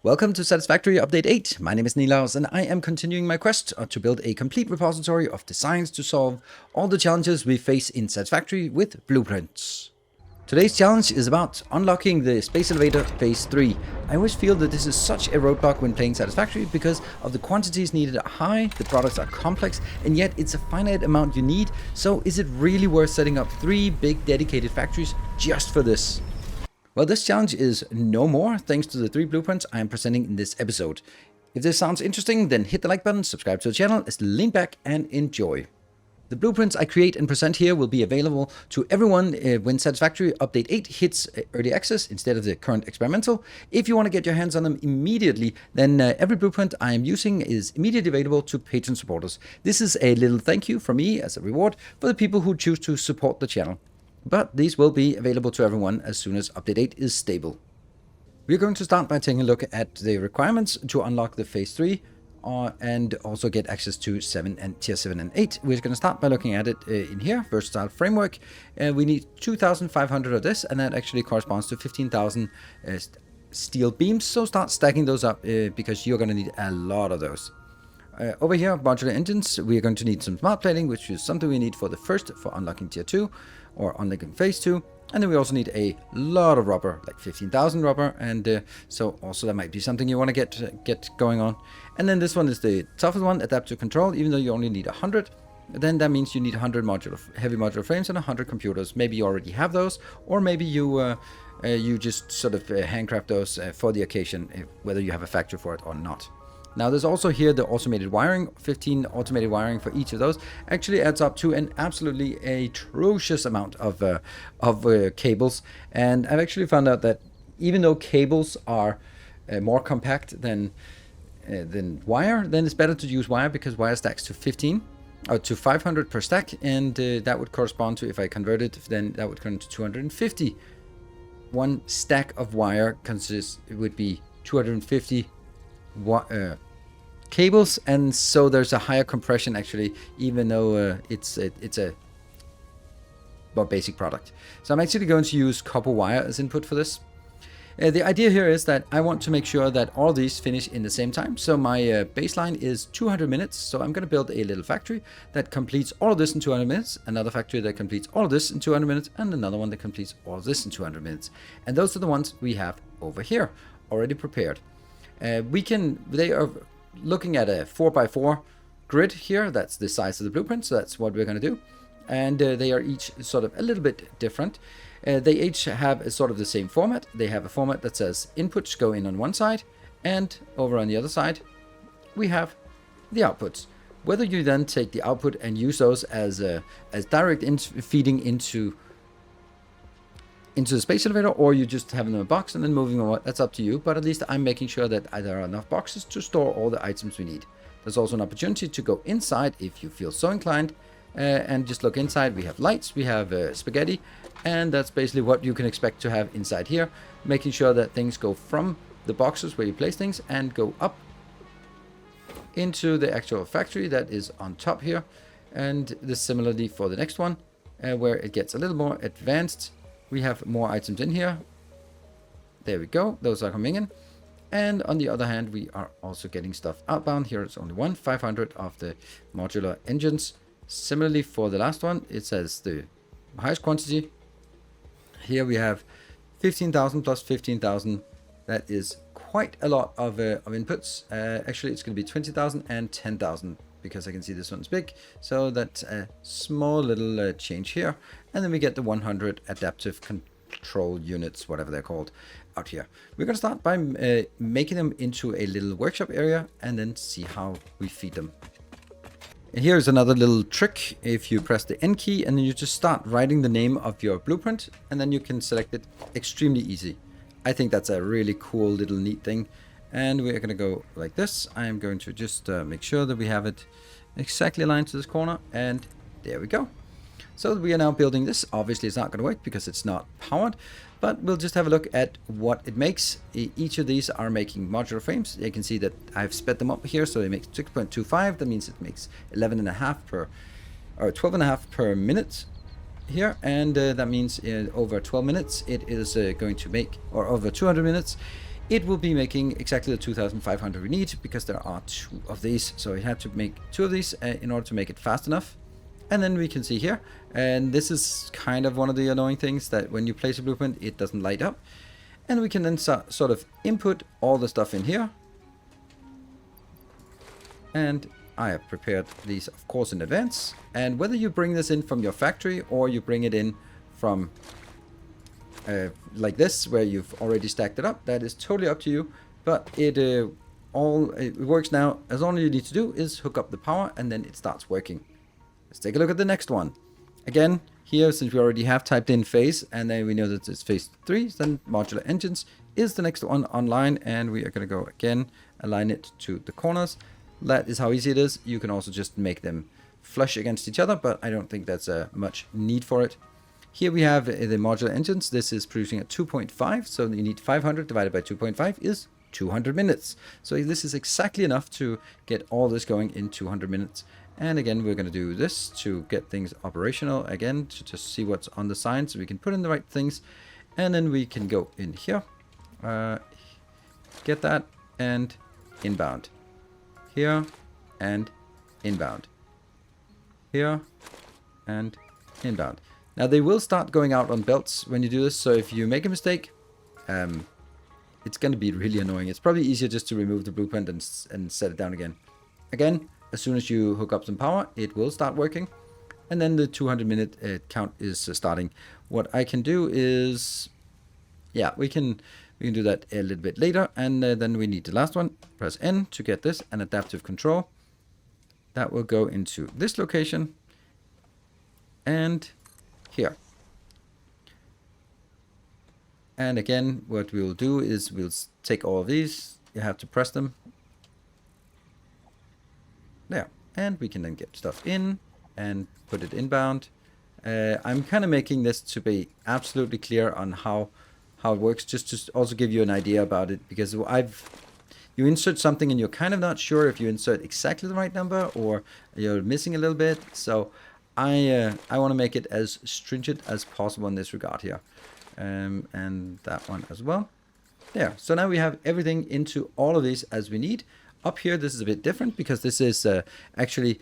Welcome to Satisfactory Update 8. My name is Nilaus and I am continuing my quest to build a complete repository of designs to solve all the challenges we face in Satisfactory with blueprints. Today's challenge is about unlocking the Space Elevator Phase 3. I always feel that this is such a roadblock when playing Satisfactory because of the quantities needed are high, the products are complex, and yet it's a finite amount you need, so is it really worth setting up 3 big dedicated factories just for this? Well, this challenge is no more thanks to the 3 blueprints I am presenting in this episode. If this sounds interesting, then hit the like button, subscribe to the channel, lean back and enjoy. The blueprints I create and present here will be available to everyone when Satisfactory Update 8 hits early access instead of the current experimental. If you want to get your hands on them immediately, then every blueprint I am using is immediately available to patron supporters. This is a little thank you from me as a reward for the people who choose to support the channel. But these will be available to everyone as soon as Update 8 is stable. We're going to start by taking a look at the requirements to unlock the Phase 3 and also get access to Tier 7 and 8. We're going to start by looking at it in here, Versatile Framework. We need 2,500 of this, and that actually corresponds to 15,000 steel beams. So start stacking those up because you're going to need a lot of those. Over here, modular engines, we are going to need some smart plating, which is something we need for unlocking Tier 2 or unlocking Phase 2. And then we also need a lot of rubber, like 15,000 rubber, and so also that might be something you want to get going on. And then this one is the toughest one, adaptive control, even though you only need 100. Then that means you need 100 heavy modular frames and 100 computers. Maybe you already have those, or maybe you just sort of handcraft those for the occasion, whether you have a factory for it or not. Now there's also here the automated wiring, 15 automated wiring for each of those. Actually adds up to an absolutely atrocious amount of cables. And I've actually found out that even though cables are more compact than wire, then it's better to use wire because wire stacks to 15 or to 500 per stack, and that would correspond to, if I convert it, then that would come to 250. One stack of wire would be 250 cables, and so there's a higher compression actually, even though it's a more basic product. So I'm actually going to use copper wire as input for this. The idea here is that I want to make sure that all these finish in the same time. So my baseline is 200 minutes. So I'm going to build a little factory that completes all of this in 200 minutes, another factory that completes all of this in 200 minutes, and another one that completes all of this in 200 minutes. And those are the ones we have over here already prepared. They are looking at a 4x4 grid here. That's the size of the blueprint, so that's what we're going to do. And they are each sort of a little bit different. They each have a sort of the same format. They have a format that says inputs go in on one side, and over on the other side we have the outputs. Whether you then take the output and use those as direct feeding into the space elevator, or you just have them in a box and then moving them, that's up to you. But at least I'm making sure that there are enough boxes to store all the items we need. There's also an opportunity to go inside if you feel so inclined and just look inside. We have lights, we have spaghetti, and that's basically what you can expect to have inside here, making sure that things go from the boxes where you place things and go up into the actual factory that is on top here. And this similarly for the next one, where it gets a little more advanced. We have more items in here. There we go. Those are coming in. And on the other hand, we are also getting stuff outbound. Here it's only 500 of the modular engines. Similarly for the last one, it says the highest quantity. Here we have 15,000 plus 15,000. That is quite a lot of inputs. Actually, it's going to be 20,000 and 10,000. Because I can see this one's big, so that's a small little change here. And then we get the 100 adaptive control units, whatever they're called, out here. We're going to start by making them into a little workshop area and then see how we feed them. And here's another little trick. If you press the N key and then you just start writing the name of your blueprint, and then you can select it extremely easy. I think that's a really cool little neat thing. And we're going to go like this. I am going to just make sure that we have it exactly aligned to this corner. And there we go. So we are now building this. Obviously, it's not going to work because it's not powered. But we'll just have a look at what it makes. Each of these are making modular frames. You can see that I've sped them up here. So it makes 6.25. That means it makes 11.5 per, or 12.5 per minute here. And that means over 12 minutes, it is going to make, or over 200 minutes, it will be making exactly the 2,500 we need, because there are 2 of these. So we had to make 2 of these in order to make it fast enough. And then we can see here, and this is kind of one of the annoying things, that when you place a blueprint, it doesn't light up. And we can then sort of input all the stuff in here. And I have prepared these, of course, in advance. And whether you bring this in from your factory or you bring it in from like this, where you've already stacked it up, that is totally up to you. But it works now. As all you need to do is hook up the power, and then it starts working. Let's take a look at the next one. Again, here, since we already have typed in phase, and then we know that it's phase 3, then modular engines is the next one online, and we are going to go again, align it to the corners. That is how easy it is. You can also just make them flush against each other, but I don't think that's much need for it. Here we have the modular engines. This is producing at 2.5, so you need 500 divided by 2.5 is 200 minutes. So this is exactly enough to get all this going in 200 minutes. And again, we're going to do this to get things operational again, to just see what's on the sign so we can put in the right things. And then we can go in here, get that, and inbound. Here, and inbound. Here, and inbound. Now they will start going out on belts when you do this, so if you make a mistake, it's going to be really annoying. It's probably easier just to remove the blueprint and set it down again. Again, as soon as you hook up some power, it will start working. And then the 200-minute count is starting. What I can do is, yeah, we can do that a little bit later. And then we need the last one. Press N to get this, and adaptive control. That will go into this location. And here. And again, what we'll do is we'll take all of these. You have to press them. There, and we can then get stuff in and put it inbound. I'm kind of making this to be absolutely clear on how it works, just to also give you an idea about it, because you insert something and you're kind of not sure if you insert exactly the right number or you're missing a little bit. So I want to make it as stringent as possible in this regard here, and that one as well. There. So now we have everything into all of these as we need. Up here, this is a bit different, because this is actually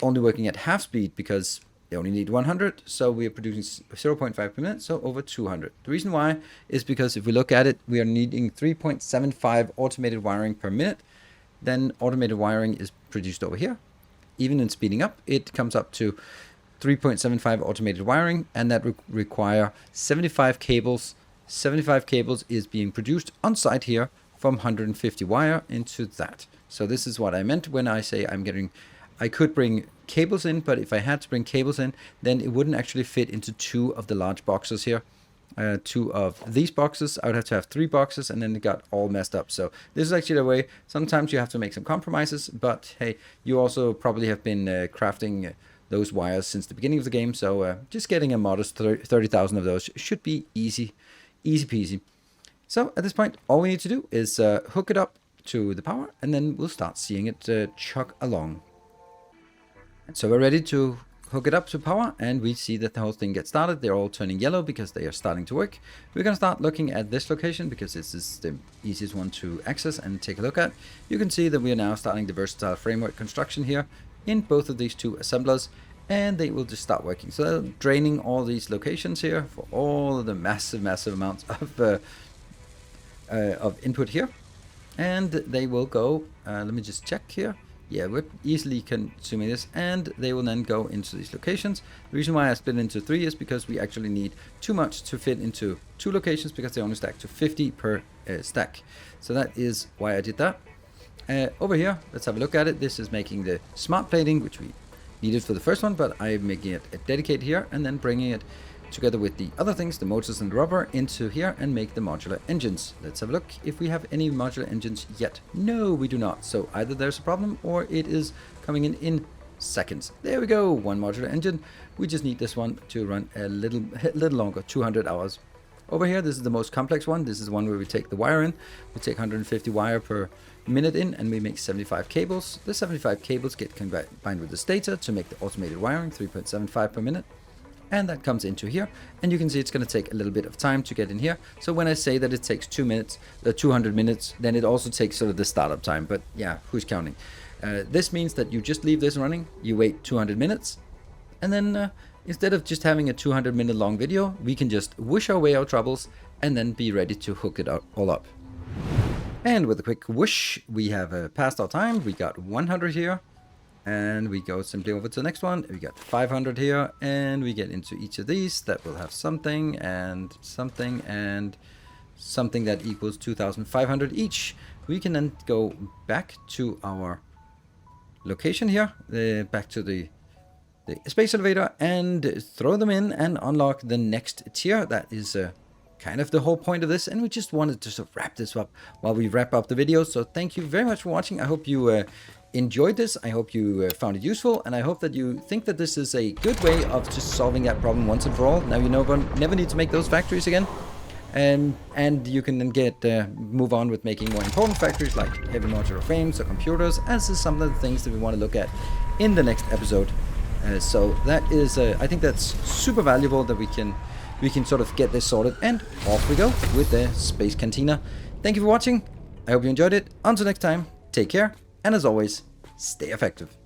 only working at half speed, because they only need 100. So we are producing 0.5 per minute, so over 200. The reason why is because if we look at it, we are needing 3.75 automated wiring per minute. Then automated wiring is produced over here. Even in speeding up, it comes up to 3.75 automated wiring, and that require 75 cables. 75 cables is being produced on site here, from 150 wire into that. So this is what I meant when I say I could bring cables in, but if I had to bring cables in, then it wouldn't actually fit into 2 of the large boxes here. 2 of these boxes, I would have to have 3 boxes, and then it got all messed up. So this is actually a way, sometimes you have to make some compromises, but hey, you also probably have been crafting those wires since the beginning of the game, so just getting a modest 30,000 of those should be easy peasy. So at this point, all we need to do is hook it up to the power, and then we'll start seeing it chug along. And so we're ready to hook it up to power, and we see that the whole thing gets started. They're all turning yellow because they are starting to work. We're going to start looking at this location because this is the easiest one to access and take a look at. You can see that we are now starting the versatile framework construction here in both of these 2 assemblers, and they will just start working. So they're draining all these locations here for all of the massive amounts of input here, and they will go, let me just check here. Yeah, we're easily consuming this, and they will then go into these locations. The reason why I split into 3 is because we actually need too much to fit into 2 locations, because they only stack to 50 per stack. So that is why I did that. Over here, let's have a look at it. This is making the smart plating, which we needed for the first one, but I'm making it a dedicated here, and then bringing it together with the other things, the motors and the rubber, into here and make the modular engines. Let's have a look if we have any modular engines yet. No, we do not. So either there's a problem or it is coming in seconds. There we go, 1 modular engine. We just need this one to run a little longer, 200 hours. Over here, this is the most complex one. This is the one where we take the wire in. We take 150 wire per minute in, and we make 75 cables. The 75 cables get combined with the stator to make the automated wiring, 3.75 per minute. and that comes into here, and you can see it's going to take a little bit of time to get in here. So when I say that it takes 2 minutes, 200 minutes, then it also takes sort of the startup time, but yeah, who's counting? This means that you just leave this running, you wait 200 minutes, and then instead of just having a 200-minute long video, we can just wish away our troubles and then be ready to hook it all up. And with a quick whoosh, we have passed our time. We got 100 here. And we go simply over to the next one. We got 500 here, and we get into each of these that will have something and something and something that equals 2,500 each. We can then go back to our location here, back to the space elevator, and throw them in and unlock the next tier. That is kind of the whole point of this, and we just wanted to sort of wrap this up while we wrap up the video. So thank you very much for watching. I hope you enjoyed this. I hope you found it useful, and I hope that you think that this is a good way of just solving that problem once and for all. Now you never need to make those factories again, and you can then move on with making more important factories like heavy modular frames or computers, as is some of the things that we want to look at in the next episode. So that is, I think that's super valuable that we can sort of get this sorted, and off we go with the Space Cantina. Thank you for watching. I hope you enjoyed it. Until next time, take care. And as always, stay effective.